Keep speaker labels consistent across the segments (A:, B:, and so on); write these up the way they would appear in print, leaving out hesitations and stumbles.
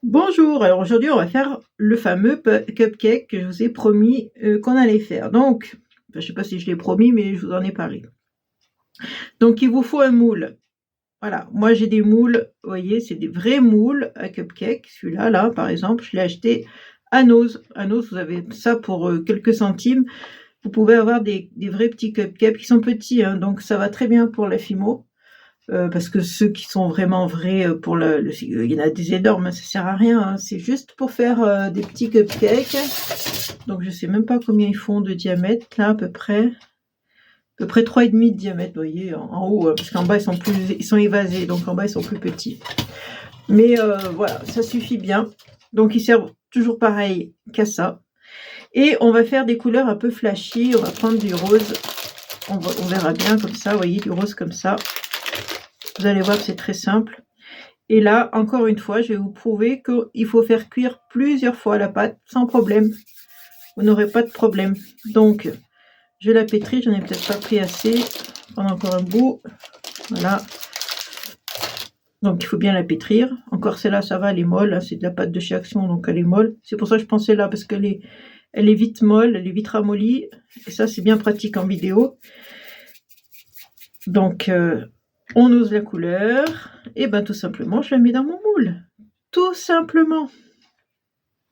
A: Bonjour, alors aujourd'hui on va faire le fameux cupcake que je vous ai promis qu'on allait faire. Donc, je ne sais pas si je l'ai promis, mais je vous en ai parlé. Donc il vous faut un moule. Voilà, moi j'ai des moules, vous voyez, c'est des vrais moules à cupcake. Celui-là, là, par exemple, je l'ai acheté à Noz. À Noz, vous avez ça pour quelques centimes. Vous pouvez avoir des vrais petits cupcakes qui sont petits, hein, donc ça va très bien pour la fimo. Parce que ceux qui sont vraiment vrais pour il y en a des énormes, hein, ça sert à rien, hein, c'est juste pour faire des petits cupcakes. Donc je sais même pas combien ils font de diamètre là, à peu près 3,5 de diamètre, vous voyez, en haut, parce qu'en bas ils sont évasés, donc en bas ils sont plus petits. Mais voilà, ça suffit bien. Donc ils servent toujours pareil qu'à ça. Et on va faire des couleurs un peu flashy. On va prendre du rose. On verra bien comme ça, vous voyez, du rose comme ça. Vous allez voir, c'est très simple. Et là, encore une fois, je vais vous prouver qu'il faut faire cuire plusieurs fois la pâte sans problème. Vous n'aurez pas de problème. Donc, je la pétris. J'en ai peut-être pas pris assez. Prendre encore un bout. Voilà. Donc, il faut bien la pétrir. Encore celle-là, ça va, elle est molle. Hein, c'est de la pâte de chez Action, donc elle est molle. C'est pour ça que je pensais là, parce qu'elle est vite molle, elle est vite ramollie. Et ça, c'est bien pratique en vidéo. Donc, on ose la couleur. Et bien, tout simplement, je la mets dans mon moule. Tout simplement.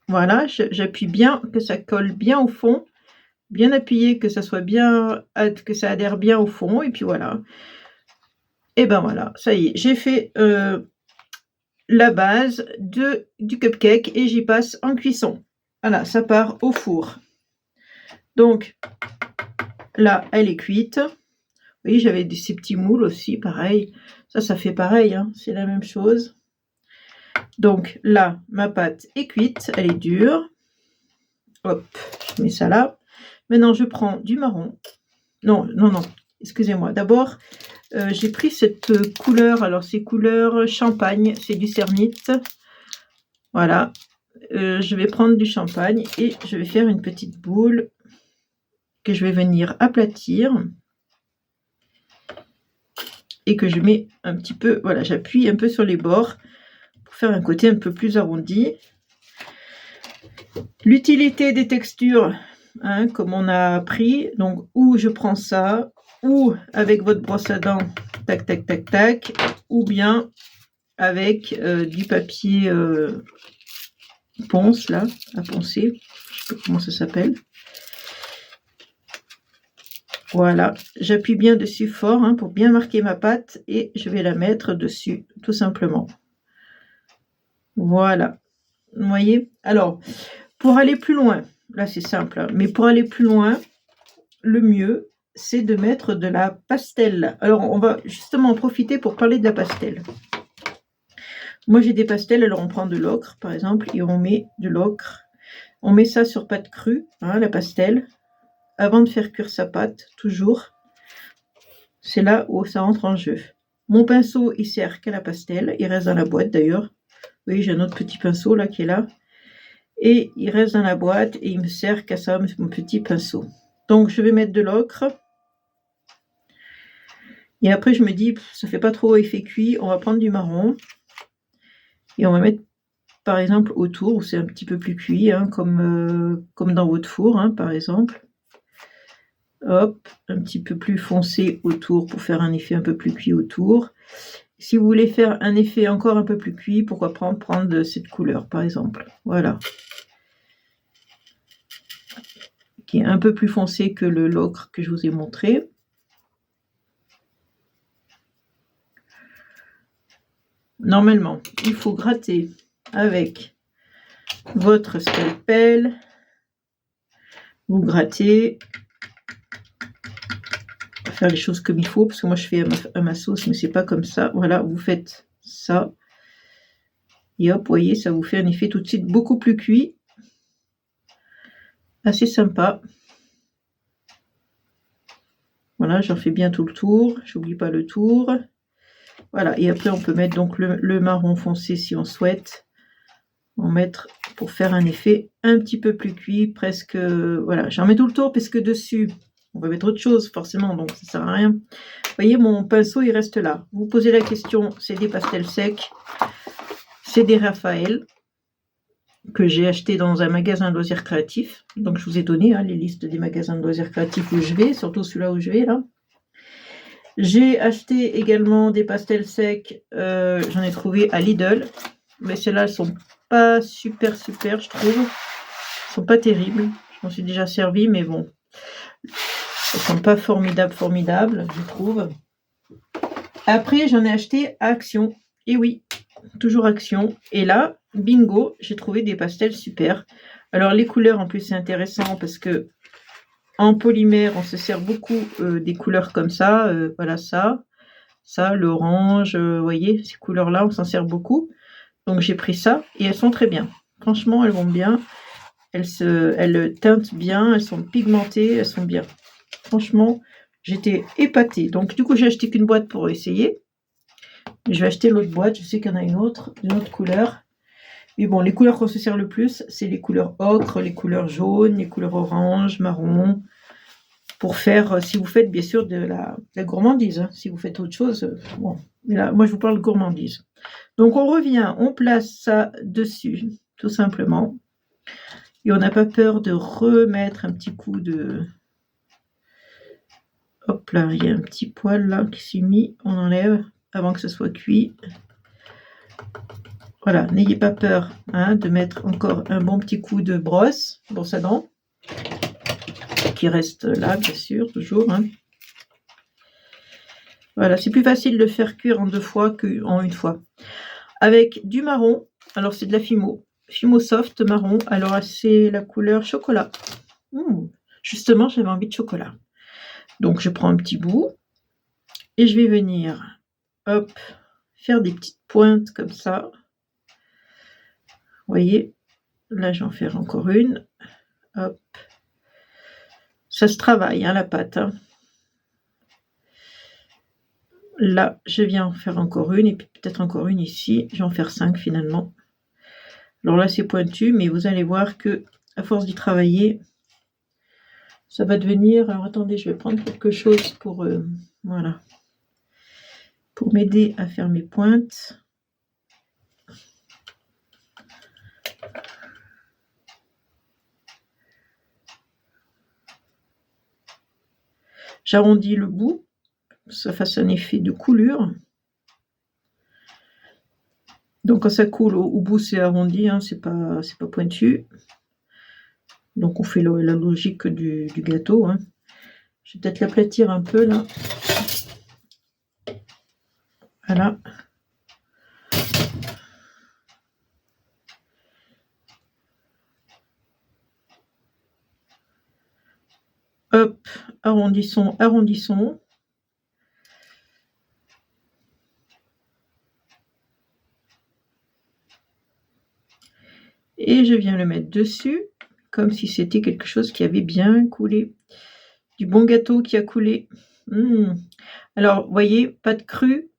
A: Voilà, j'appuie bien, que ça colle bien au fond. Bien appuyé, que ça soit bien, que ça adhère bien au fond. Et puis voilà. Et ben voilà, ça y est, j'ai fait la base du cupcake et j'y passe en cuisson. Voilà, ça part au four. Donc, là, elle est cuite. Vous voyez, j'avais ces petits moules aussi, pareil. Ça fait pareil, hein, c'est la même chose. Donc là, ma pâte est cuite, elle est dure. Hop, je mets ça là. Maintenant, je prends du marron. Non, excusez-moi. D'abord, j'ai pris cette couleur. Alors, c'est couleur champagne, c'est du cernite. Voilà. Je vais prendre du champagne et je vais faire une petite boule que je vais venir aplatir. Et que je mets un petit peu, voilà, j'appuie un peu sur les bords pour faire un côté un peu plus arrondi. L'utilité des textures, hein, comme on a appris, donc ou je prends ça, ou avec votre brosse à dents, tac, tac, tac, tac, ou bien avec du papier ponce, là, à poncer, je sais pas comment ça s'appelle. Voilà, j'appuie bien dessus fort, hein, pour bien marquer ma pâte et je vais la mettre dessus, tout simplement. Voilà, vous voyez. Alors, pour aller plus loin, là c'est simple, hein, mais pour aller plus loin, le mieux, c'est de mettre de la pastel. Alors, on va justement en profiter pour parler de la pastel. Moi, j'ai des pastels, alors on prend de l'ocre, par exemple, et on met de l'ocre. On met ça sur pâte crue, hein, la pastel, avant de faire cuire sa pâte, toujours. C'est là où ça entre en jeu. Mon pinceau, il sert qu'à la pastel. Il reste dans la boîte, d'ailleurs. Vous voyez, j'ai un autre petit pinceau, là, qui est là. Et il reste dans la boîte, et il me sert qu'à ça, mon petit pinceau. Donc, je vais mettre de l'ocre. Et après, je me dis, ça fait pas trop effet cuit. On va prendre du marron. Et on va mettre, par exemple, autour, où c'est un petit peu plus cuit, hein, comme dans votre four, hein, par exemple. Hop, un petit peu plus foncé autour pour faire un effet un peu plus cuit autour. Si vous voulez faire un effet encore un peu plus cuit, pourquoi prendre cette couleur, par exemple. Voilà. Qui est un peu plus foncé que l'ocre que je vous ai montré. Normalement, il faut gratter avec votre scalpel. Vous grattez. Faire les choses comme il faut, parce que moi je fais à ma sauce, mais c'est pas comme ça. Voilà, vous faites ça. Et hop, vous voyez, ça vous fait un effet tout de suite beaucoup plus cuit. Assez sympa. Voilà, j'en fais bien tout le tour. J'oublie pas le tour. Voilà, et après on peut mettre donc le marron foncé si on souhaite. En mettre pour faire un effet un petit peu plus cuit, presque. Voilà, j'en mets tout le tour parce que dessus, on va mettre autre chose forcément, donc ça sert à rien. Vous voyez, mon pinceau il reste là. Vous posez la question, c'est des pastels secs, c'est des Raphaël. que j'ai acheté dans un magasin de loisirs créatifs. Donc je vous ai donné les listes des magasins de loisirs créatifs où je vais, surtout celui-là où je vais là. J'ai acheté également des pastels secs, j'en ai trouvé à Lidl, mais celles-là elles sont pas super, je trouve. Elles sont pas terribles. Je m'en suis déjà servi, mais bon, elles sont pas formidables, je trouve. Après, j'en ai acheté à Action. Et oui, toujours Action. Et là, bingo, j'ai trouvé des pastels super. Alors les couleurs, en plus, c'est intéressant parce que en polymère, on se sert beaucoup des couleurs comme ça. Voilà ça, l'orange, vous voyez, ces couleurs-là, on s'en sert beaucoup. Donc j'ai pris ça et elles sont très bien. Franchement, elles vont bien. Elles teintent bien, elles sont pigmentées, elles sont bien. Franchement, j'étais épatée. Donc du coup, j'ai acheté qu'une boîte pour essayer. Je vais acheter l'autre boîte. Je sais qu'il y en a une autre couleur. Mais bon, les couleurs qu'on se sert le plus, c'est les couleurs ocre, les couleurs jaunes, les couleurs orange, marron. Pour faire, si vous faites bien sûr de la gourmandise. Hein. Si vous faites autre chose, bon. Mais là, moi, je vous parle de gourmandise. Donc, on revient, on place ça dessus, tout simplement. Et on n'a pas peur de remettre un petit coup de... Hop là, il y a un petit poil là qui s'est mis. On enlève avant que ce soit cuit. Voilà, n'ayez pas peur de mettre encore un bon petit coup de brosse à dents. Qui reste là, bien sûr, toujours. Hein. Voilà, c'est plus facile de faire cuire en 2 fois qu'en 1 fois. Avec du marron, alors c'est de la Fimo soft marron, alors c'est la couleur chocolat. Justement, j'avais envie de chocolat. Donc je prends un petit bout et je vais venir, hop, faire des petites pointes comme ça. Vous voyez, là je vais en faire encore une. Hop. Ça se travaille, la pâte. Hein. Là, je viens en faire encore une, et puis peut-être encore une ici. Je vais en faire 5 finalement. Alors là, c'est pointu, mais vous allez voir que à force d'y travailler, ça va devenir... Alors attendez, je vais prendre quelque chose pour... voilà. Pour m'aider à faire mes pointes. J'arrondis le bout, ça fasse un effet de coulure. Donc quand ça coule au bout, c'est arrondi, c'est pas pointu. Donc on fait la logique du gâteau. Hein. Je vais peut-être l'aplatir un peu là. Voilà. Hop, arrondissons. Et je viens le mettre dessus, comme si c'était quelque chose qui avait bien coulé. Du bon gâteau qui a coulé. Alors, vous voyez, pâte crue,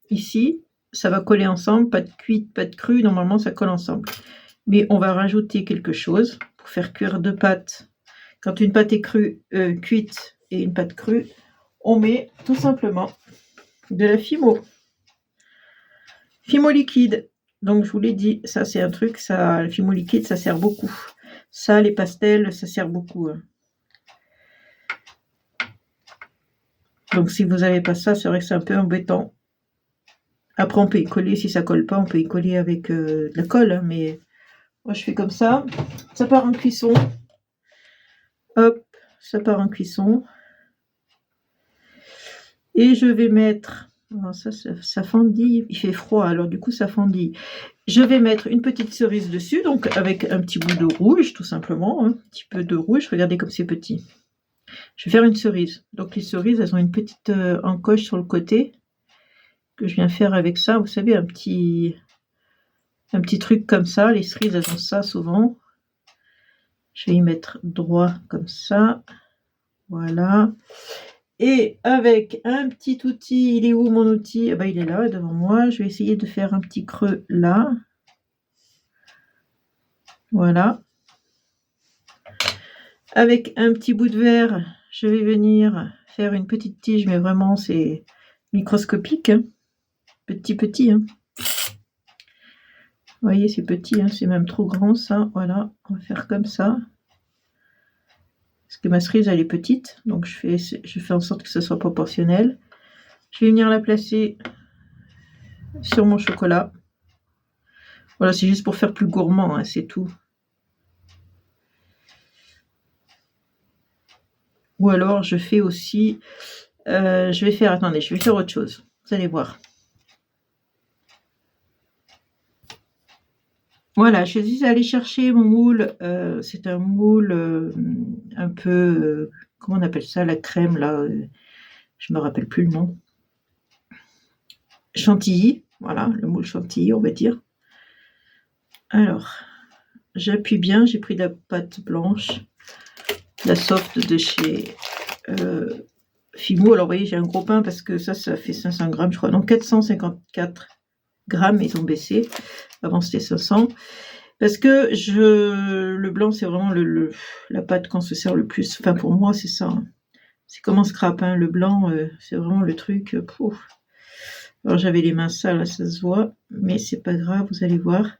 A: ici, ça va coller ensemble. Pâte cuite, pâte crue, normalement, ça colle ensemble. Mais on va rajouter quelque chose pour faire cuire 2 pâtes. Quand une pâte est cuite et une pâte crue, on met tout simplement de la Fimo liquide. Donc je vous l'ai dit, ça c'est un truc, ça, la Fimo liquide, ça sert beaucoup. Ça, les pastels, ça sert beaucoup. Hein. Donc si vous n'avez pas ça, c'est vrai que c'est un peu embêtant. Après on peut y coller, si ça colle pas, on peut y coller avec de la colle, hein, mais moi je fais comme ça. Ça part en cuisson. Hop, ça part en cuisson. Et je vais mettre... Alors ça fendille, il fait froid, alors du coup ça fendille. Je vais mettre une petite cerise dessus, donc avec un petit bout de rouge, tout simplement. Un petit peu de rouge, regardez comme c'est petit. Je vais faire une cerise. Donc les cerises, elles ont une petite encoche sur le côté, que je viens faire avec ça. Vous savez, un petit truc comme ça. Les cerises, elles ont ça souvent. Je vais y mettre droit comme ça. Voilà. Et avec un petit outil, il est où mon outil? Ben, il est là devant moi. Je vais essayer de faire un petit creux là. Voilà. Avec un petit bout de verre, je vais venir faire une petite tige, mais vraiment c'est microscopique. Hein. Petit. Hein. Vous voyez, c'est petit, hein, c'est même trop grand ça. Voilà, on va faire comme ça. Parce que ma cerise, elle est petite, donc je fais en sorte que ce soit proportionnel. Je vais venir la placer sur mon chocolat. Voilà, c'est juste pour faire plus gourmand, hein, c'est tout. Ou alors, je fais aussi... attendez, je vais faire autre chose. Vous allez voir. Voilà, je suis allée chercher mon moule. C'est un moule un peu... comment on appelle ça, la crème, là je me rappelle plus le nom. Chantilly. Voilà, le moule chantilly, on va dire. Alors, j'appuie bien. J'ai pris de la pâte blanche. La soft de chez Fimo. Alors, vous voyez, j'ai un gros pain parce que ça fait 500 grammes, je crois. Donc, 454 grammes, ils ont baissé. Avant, c'était 500. Parce que le blanc, c'est vraiment la pâte qu'on se sert le plus. Enfin, pour moi, c'est ça. C'est comme un scrap, hein. Le blanc, c'est vraiment le truc. Pouf. Alors, j'avais les mains sales, là, ça se voit. Mais c'est pas grave, vous allez voir.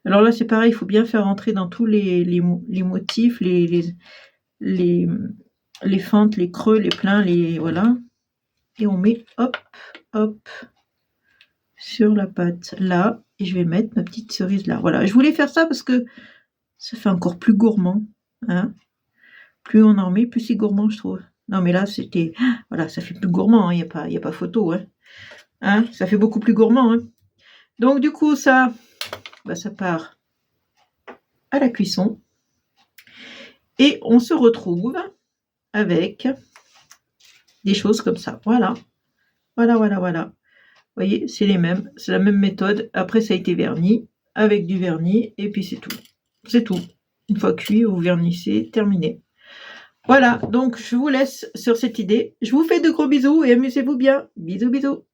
A: Alors là, c'est pareil, il faut bien faire rentrer dans tous les motifs, les fentes, les creux, les pleins, voilà. Et on met, hop, hop, sur la pâte, là. Et je vais mettre ma petite cerise là. Voilà, je voulais faire ça parce que ça fait encore plus gourmand. Hein. Plus on en met, plus c'est gourmand, je trouve. Non, mais là, c'était... Voilà, ça fait plus gourmand, il n'y a pas photo. Hein. Ça fait beaucoup plus gourmand. Hein. Donc, du coup, ça part à la cuisson. Et on se retrouve avec des choses comme ça. Voilà. Voilà, voilà, voilà. Vous voyez, c'est les mêmes. C'est la même méthode. Après, ça a été verni avec du vernis. Et puis, c'est tout. C'est tout. Une fois cuit, vous vernissez. Terminé. Voilà. Donc, je vous laisse sur cette idée. Je vous fais de gros bisous et amusez-vous bien. Bisous, bisous.